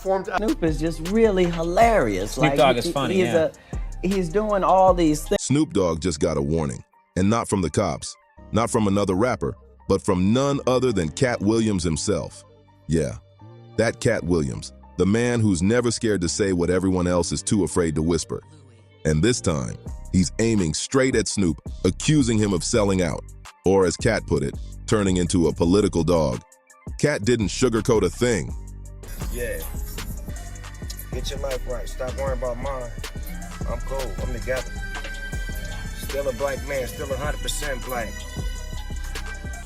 performed. Snoop is just really hilarious. Snoop Dogg is funny, yeah. He's doing all these things. Snoop Dogg just got a warning, and not from the cops, not from another rapper, but from none other than Katt Williams himself. Yeah, that Katt Williams, the man who's never scared to say what everyone else is too afraid to whisper. And this time, he's aiming straight at Snoop, accusing him of selling out, or as Katt put it, turning into a political dog. Katt didn't sugarcoat a thing. Yeah. Get your life right. Stop worrying about mine. I'm cool. I'm together. Still a black man. Still 100% black.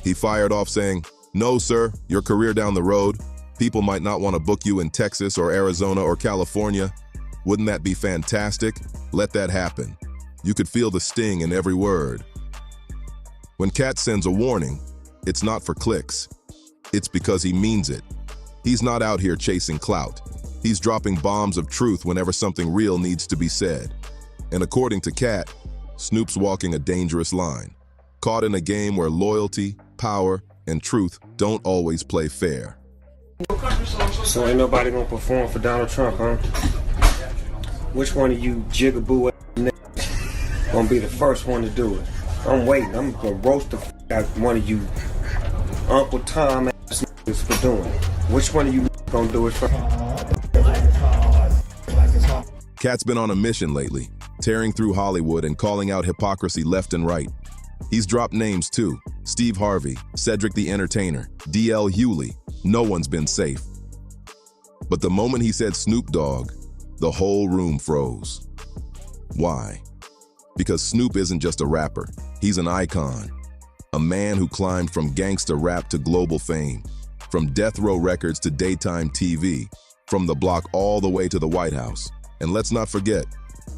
He fired off saying, "No, sir, your career down the road. People might not want to book you in Texas or Arizona or California. Wouldn't that be fantastic? Let that happen." You could feel the sting in every word. When Katt sends a warning, it's not for clicks. It's because he means it. He's not out here chasing clout. He's dropping bombs of truth whenever something real needs to be said. And according to Katt, Snoop's walking a dangerous line, caught in a game where loyalty, power, and truth don't always play fair. So ain't nobody gonna perform for Donald Trump, huh? Which one of you jigaboo niggas gonna be the first one to do it? I'm waiting. I'm gonna roast the out one of you Uncle Tom ass niggas for doing it. Which one of you gonna do it first? Katt's been on a mission lately, tearing through Hollywood and calling out hypocrisy left and right. He's dropped names too: Steve Harvey, Cedric the Entertainer, D.L. Hewley. No one's been safe. But the moment he said Snoop Dogg, the whole room froze. Why? Because Snoop isn't just a rapper. He's an icon. A man who climbed from gangsta rap to global fame, from death row records to daytime TV, from the block all the way to the White House. And let's not forget,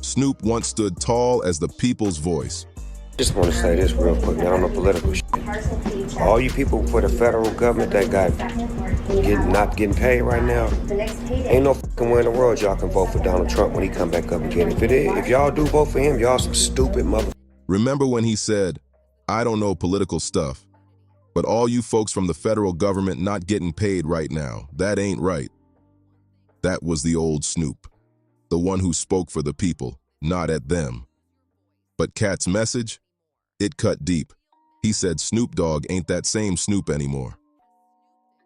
Snoop once stood tall as the people's voice. Just want to say this real quick. Y'all know political shit. All you people for the federal government that got not getting paid right now, ain't no fucking way in the world y'all can vote for Donald Trump when he come back up again. If y'all do vote for him, y'all some stupid mother. Remember when he said, "I don't know political stuff, but all you folks from the federal government not getting paid right now, that ain't right." That was the old Snoop, the one who spoke for the people, not at them. But Katt's message? It cut deep. He said Snoop Dogg ain't that same Snoop anymore.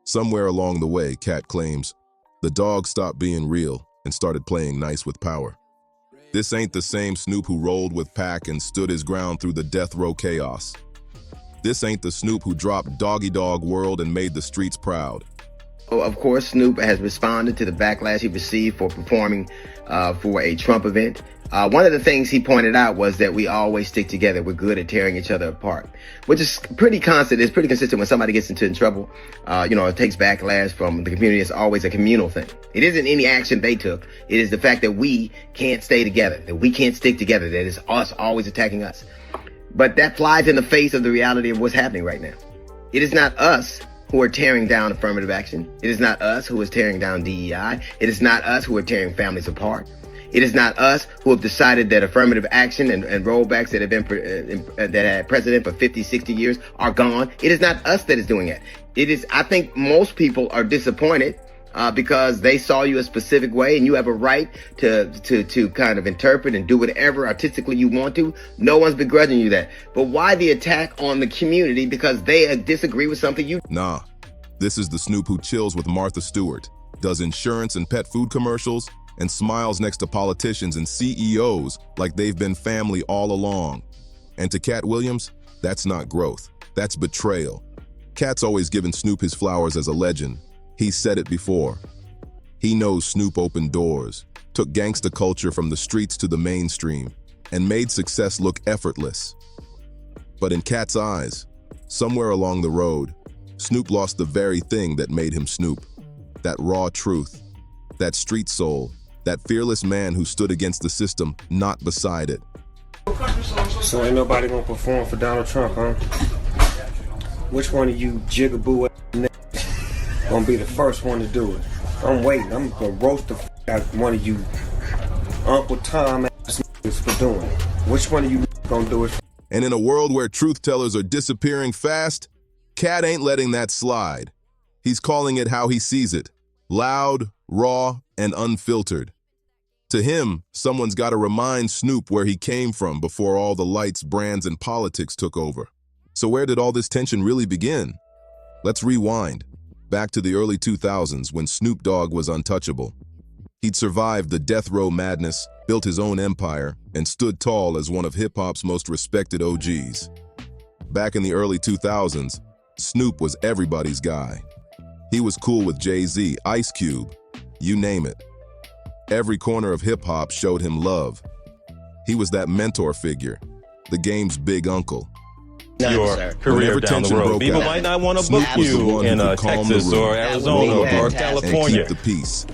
Somewhere along the way, Katt claims, the dog stopped being real and started playing nice with power. This ain't the same Snoop who rolled with Pac and stood his ground through the death row chaos. This ain't the Snoop who dropped Doggy Dog World and made the streets proud. Of course, Snoop has responded to the backlash he received for performing for a Trump event. One of the things he pointed out was that we always stick together. We're good at tearing each other apart, which is pretty constant. It's pretty consistent when somebody gets into trouble. It takes backlash from the community. It's always a communal thing. It isn't any action they took. It is the fact that we can't stay together, that we can't stick together, that it's us always attacking us. But that flies in the face of the reality of what's happening right now. It is not us who are tearing down affirmative action. It is not us who is tearing down DEI. It is not us who are tearing families apart. It is not us who have decided that affirmative action and rollbacks that have been that had precedent for 50, 60 years are gone. It is not us that is doing it. It is, I think most people are disappointed because they saw you a specific way, and you have a right to kind of interpret and do whatever artistically you want to. No one's begrudging you that. But why the attack on the community because they disagree with something you... Nah, this is the Snoop who chills with Martha Stewart, does insurance and pet food commercials, and smiles next to politicians and CEOs like they've been family all along. And to Katt Williams, that's not growth, that's betrayal. Katt's always given Snoop his flowers as a legend. He's said it before. He knows Snoop opened doors, took gangsta culture from the streets to the mainstream, and made success look effortless. But in Katt's eyes, somewhere along the road, Snoop lost the very thing that made him Snoop. That raw truth, that street soul, that fearless man who stood against the system, not beside it. So ain't nobody gonna perform for Donald Trump, huh? Which one of you jigaboo niggas gonna be the first one to do it? I'm waiting. I'm gonna roast the out one of you Uncle Tom ass niggas for doing it. Which one of you gonna do it? And in a world where truth tellers are disappearing fast, Katt ain't letting that slide. He's calling it how he sees it. Loud, raw, and unfiltered. To him, someone's got to remind Snoop where he came from before all the lights, brands, and politics took over. So where did all this tension really begin? Let's rewind, back to the early 2000s when Snoop Dogg was untouchable. He'd survived the death row madness, built his own empire, and stood tall as one of hip-hop's most respected OGs. Back in the early 2000s, Snoop was everybody's guy. He was cool with Jay-Z, Ice Cube, you name it. Every corner of hip-hop showed him love. He was that mentor figure, the game's big uncle. Your career Whenever down the tension road. broke People out, might not want to Snoop book was the you one who in could calm the Texas room or Arizona or fantastic. California. and keep the peace.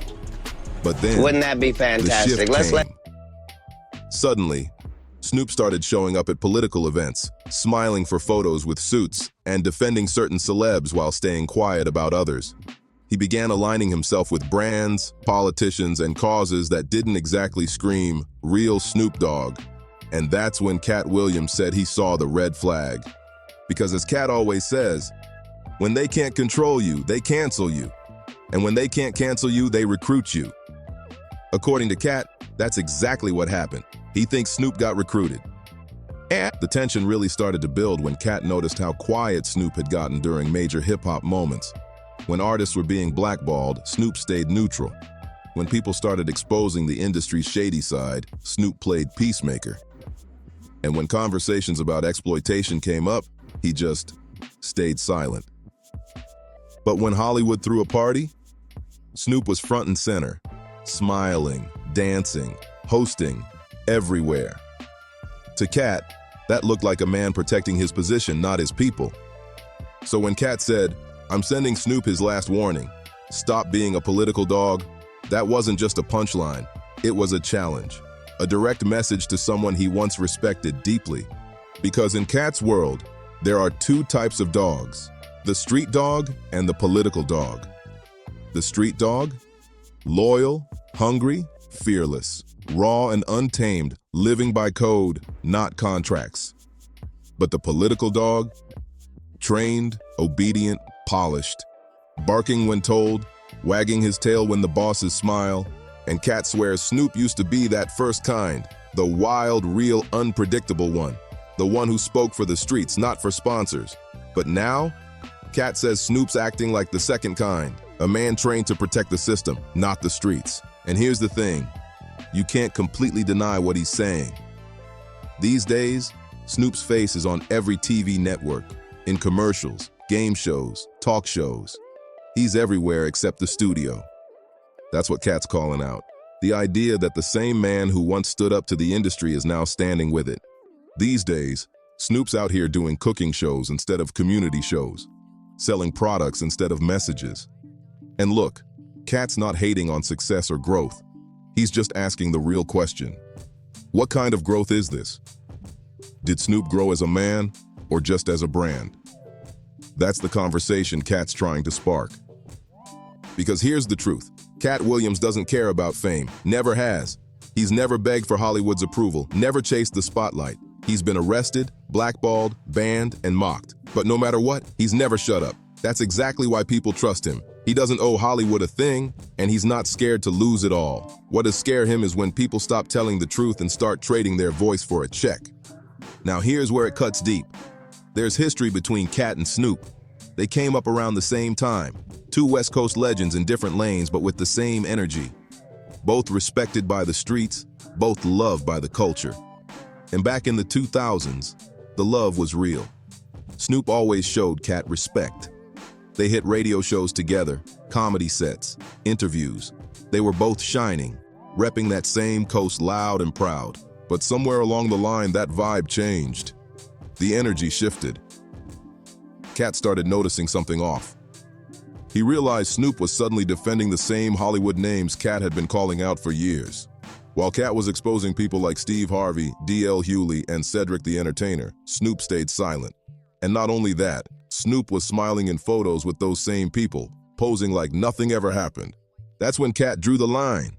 But then, Wouldn't that be the fantastic? shift Let's came. Suddenly, Snoop started showing up at political events, smiling for photos with suits, and defending certain celebs while staying quiet about others. He began aligning himself with brands, politicians, and causes that didn't exactly scream, real Snoop Dogg. And that's when Katt Williams said he saw the red flag. Because as Katt always says, when they can't control you, they cancel you. And when they can't cancel you, they recruit you. According to Katt, that's exactly what happened. He thinks Snoop got recruited. And the tension really started to build when Katt noticed how quiet Snoop had gotten during major hip-hop moments. When artists were being blackballed, Snoop stayed neutral. When people started exposing the industry's shady side, Snoop played peacemaker. And when conversations about exploitation came up, he just stayed silent. But when Hollywood threw a party, Snoop was front and center, smiling, dancing, hosting, everywhere. To Katt, that looked like a man protecting his position, not his people. So when Katt said, "I'm sending Snoop his last warning, stop being a political dog," that wasn't just a punchline, it was a challenge, a direct message to someone he once respected deeply. Because in Katt's world, there are two types of dogs, the street dog and the political dog. The street dog? Loyal, hungry, fearless, raw and untamed, living by code, not contracts. But the political dog? Trained, obedient, polished, barking when told, wagging his tail when the bosses smile, and Katt swears Snoop used to be that first kind, the wild, real, unpredictable one, the one who spoke for the streets, not for sponsors. But now, Katt says Snoop's acting like the second kind, a man trained to protect the system, not the streets. And here's the thing, you can't completely deny what he's saying. These days, Snoop's face is on every TV network, in commercials, game shows, talk shows. He's everywhere except the studio. That's what Katt's calling out. The idea that the same man who once stood up to the industry is now standing with it. These days, Snoop's out here doing cooking shows instead of community shows, selling products instead of messages. And look, Katt's not hating on success or growth. He's just asking the real question. What kind of growth is this? Did Snoop grow as a man or just as a brand? That's the conversation Katt's trying to spark. Because here's the truth. Katt Williams doesn't care about fame, never has. He's never begged for Hollywood's approval, never chased the spotlight. He's been arrested, blackballed, banned, and mocked. But no matter what, he's never shut up. That's exactly why people trust him. He doesn't owe Hollywood a thing, and he's not scared to lose it all. What does scare him is when people stop telling the truth and start trading their voice for a check. Now here's where it cuts deep. There's history between Katt and Snoop. They came up around the same time. Two West Coast legends in different lanes, but with the same energy. Both respected by the streets, both loved by the culture. And back in the 2000s, the love was real. Snoop always showed Katt respect. They hit radio shows together, comedy sets, interviews. They were both shining, repping that same coast loud and proud. But somewhere along the line, that vibe changed. The energy shifted. Katt started noticing something off. He realized Snoop was suddenly defending the same Hollywood names Katt had been calling out for years. While Katt was exposing people like Steve Harvey, D.L. Hewley, and Cedric the Entertainer, Snoop stayed silent. And not only that, Snoop was smiling in photos with those same people, posing like nothing ever happened. That's when Katt drew the line.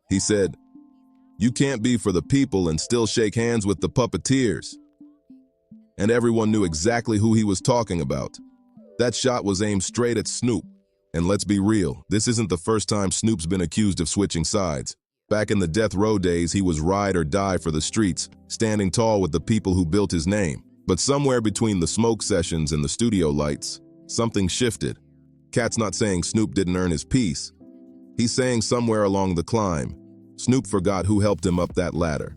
He said, "You can't be for the people and still shake hands with the puppeteers." And everyone knew exactly who he was talking about. That shot was aimed straight at Snoop, And let's be real, this isn't the first time Snoop's been accused of switching sides. Back in the death row days, he was ride or die for the streets, standing tall with the people who built his name. But somewhere between the smoke sessions and the studio lights, something shifted. Katt's not saying Snoop didn't earn his piece. He's saying somewhere along the climb, Snoop forgot who helped him up that ladder.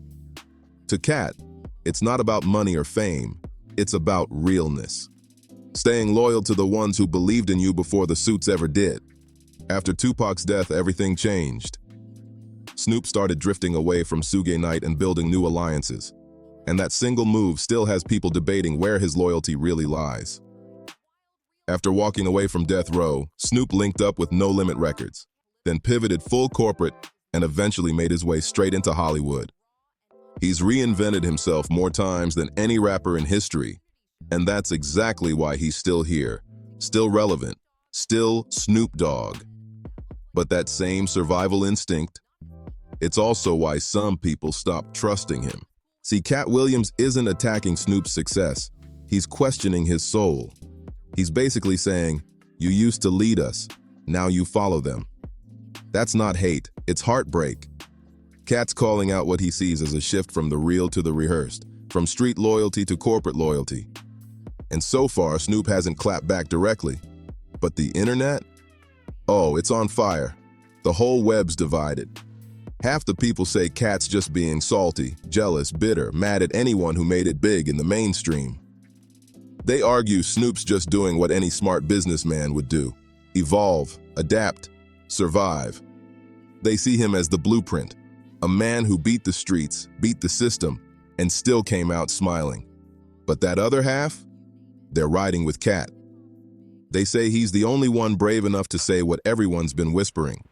To Katt, it's not about money or fame, it's about realness. Staying loyal to the ones who believed in you before the suits ever did. After Tupac's death, everything changed. Snoop started drifting away from Suge Knight and building new alliances. And that single move still has people debating where his loyalty really lies. After walking away from Death Row, Snoop linked up with No Limit Records, then pivoted full corporate and eventually made his way straight into Hollywood. He's reinvented himself more times than any rapper in history, and that's exactly why he's still here, still relevant, still Snoop Dogg. But that same survival instinct, it's also why some people stopped trusting him. See, Katt Williams isn't attacking Snoop's success, he's questioning his soul. He's basically saying, you used to lead us, now you follow them. That's not hate, it's heartbreak. Katt's calling out what he sees as a shift from the real to the rehearsed, from street loyalty to corporate loyalty. And so far, Snoop hasn't clapped back directly. But the internet? Oh, it's on fire. The whole web's divided. Half the people say Katt's just being salty, jealous, bitter, mad at anyone who made it big in the mainstream. They argue Snoop's just doing what any smart businessman would do: evolve, adapt, survive. They see him as the blueprint, a man who beat the streets, beat the system, and still came out smiling. But that other half? They're riding with Katt. They say he's the only one brave enough to say what everyone's been whispering,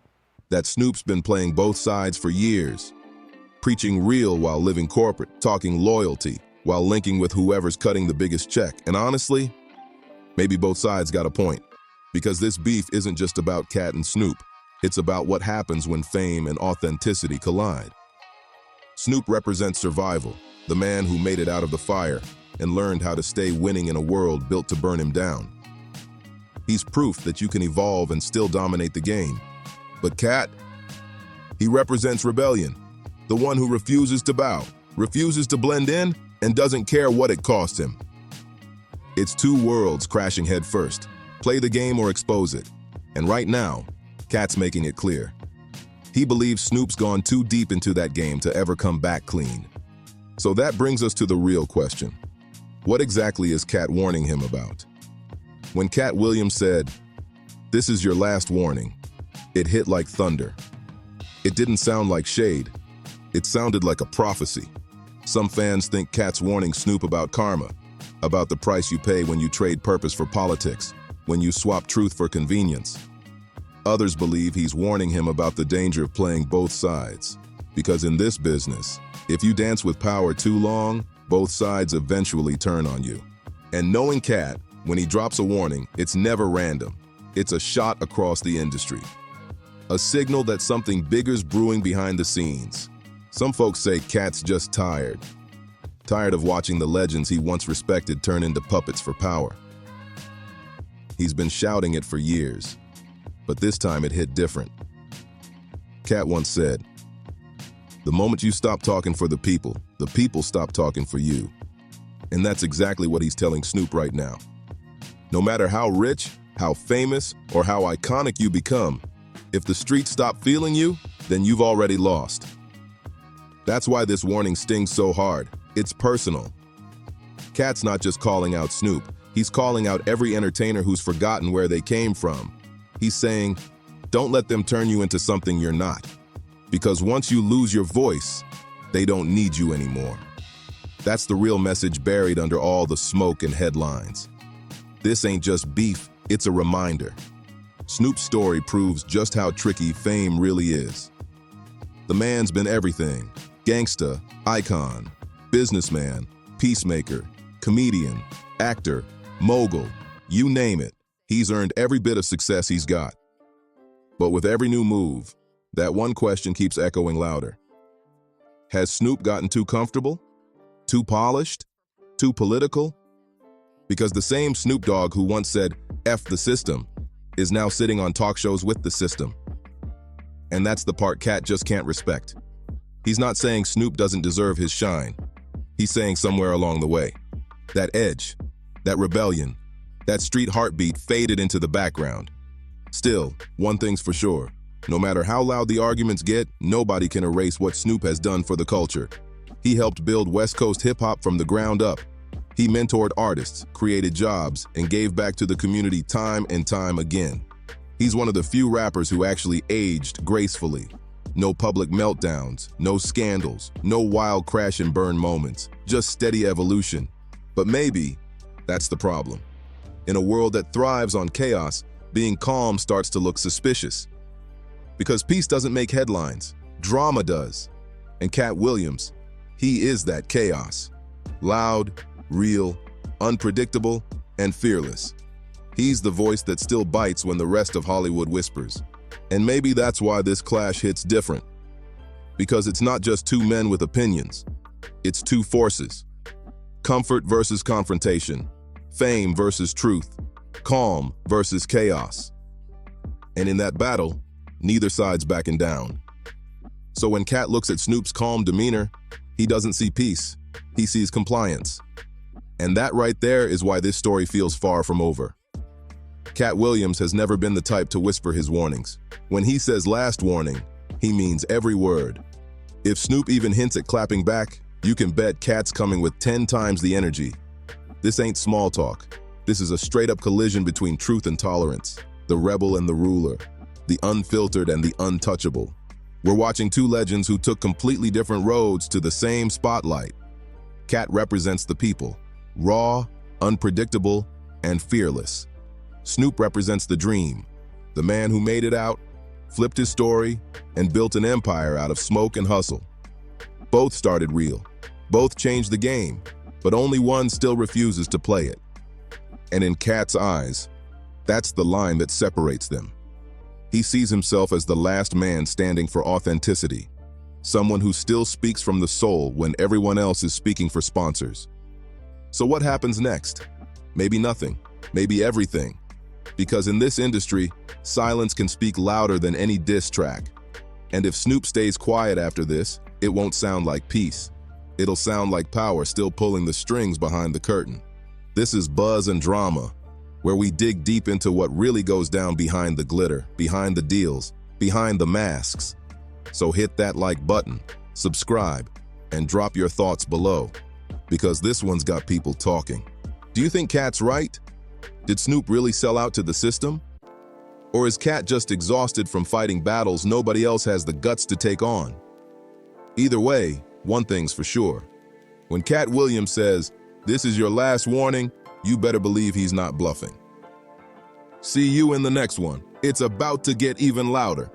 that Snoop's been playing both sides for years, preaching real while living corporate, talking loyalty while linking with whoever's cutting the biggest check. And honestly, maybe both sides got a point, because this beef isn't just about Katt and Snoop. It's about what happens when fame and authenticity collide. Snoop represents survival, the man who made it out of the fire and learned how to stay winning in a world built to burn him down. He's proof that you can evolve and still dominate the game. But Katt, he represents rebellion, the one who refuses to bow, refuses to blend in, and doesn't care what it costs him. It's two worlds crashing head first. Play the game or expose it. And right now, Katt's making it clear. He believes Snoop's gone too deep into that game to ever come back clean. So that brings us to the real question. What exactly is Katt warning him about? When Katt Williams said, "This is your last warning," it hit like thunder. It didn't sound like shade. It sounded like a prophecy. Some fans think Katt's warning Snoop about karma, about the price you pay when you trade purpose for politics, when you swap truth for convenience. Others believe he's warning him about the danger of playing both sides. Because in this business, if you dance with power too long, both sides eventually turn on you. And knowing Katt, when he drops a warning, it's never random. It's a shot across the industry. A signal that something bigger's brewing behind the scenes. Some folks say Katt's just tired. Tired of watching the legends he once respected turn into puppets for power. He's been shouting it for years, but this time it hit different. Katt once said, "The moment you stop talking for the people stop talking for you." And that's exactly what he's telling Snoop right now. No matter how rich, how famous, or how iconic you become, if the streets stop feeling you, then you've already lost. That's why this warning stings so hard. It's personal. Katt's not just calling out Snoop, he's calling out every entertainer who's forgotten where they came from. He's saying, don't let them turn you into something you're not. Because once you lose your voice, they don't need you anymore. That's the real message buried under all the smoke and headlines. This ain't just beef, it's a reminder. Snoop's story proves just how tricky fame really is. The man's been everything: gangsta, icon, businessman, peacemaker, comedian, actor, mogul, you name it. He's earned every bit of success he's got. But with every new move, that one question keeps echoing louder. Has Snoop gotten too comfortable? Too polished? Too political? Because the same Snoop Dogg who once said, "F the system," is now sitting on talk shows with the system. And that's the part Katt just can't respect. He's not saying Snoop doesn't deserve his shine. He's saying somewhere along the way, that edge, that rebellion, that street heartbeat faded into the background. Still, one thing's for sure. No matter how loud the arguments get, nobody can erase what Snoop has done for the culture. He helped build West Coast hip-hop from the ground up. He mentored artists, created jobs, and gave back to the community time and time again. He's one of the few rappers who actually aged gracefully. No public meltdowns, no scandals, no wild crash and burn moments, just steady evolution. But maybe that's the problem. In a world that thrives on chaos, being calm starts to look suspicious. Because peace doesn't make headlines, drama does. And Katt Williams, he is that chaos. Loud, real, unpredictable, and fearless. He's the voice that still bites when the rest of Hollywood whispers. And maybe that's why this clash hits different. Because it's not just two men with opinions. It's two forces. Comfort versus confrontation. Fame versus truth. Calm versus chaos. And in that battle, neither side's backing down. So when Katt looks at Snoop's calm demeanor, he doesn't see peace, he sees compliance. And that right there is why this story feels far from over. Katt Williams has never been the type to whisper his warnings. When he says last warning, he means every word. If Snoop even hints at clapping back, you can bet Katt's coming with 10 times the energy. This ain't small talk. This is a straight-up collision between truth and tolerance, the rebel and the ruler, the unfiltered and the untouchable. We're watching two legends who took completely different roads to the same spotlight. Katt represents the people, raw, unpredictable, and fearless. Snoop represents the dream, the man who made it out, flipped his story, and built an empire out of smoke and hustle. Both started real, both changed the game, but only one still refuses to play it. And in Katt's eyes, that's the line that separates them. He sees himself as the last man standing for authenticity, someone who still speaks from the soul when everyone else is speaking for sponsors. So what happens next? Maybe nothing, maybe everything. Because in this industry, silence can speak louder than any diss track. And if Snoop stays quiet after this, it won't sound like peace. It'll sound like power still pulling the strings behind the curtain. This is Buzz and Drama, where we dig deep into what really goes down behind the glitter, behind the deals, behind the masks. So hit that like button, subscribe, and drop your thoughts below, because this one's got people talking. Do you think Katt's right? Did Snoop really sell out to the system? Or is Katt just exhausted from fighting battles nobody else has the guts to take on? Either way, one thing's for sure. When Katt Williams says, "This is your last warning," you better believe he's not bluffing. See you in the next one. It's about to get even louder.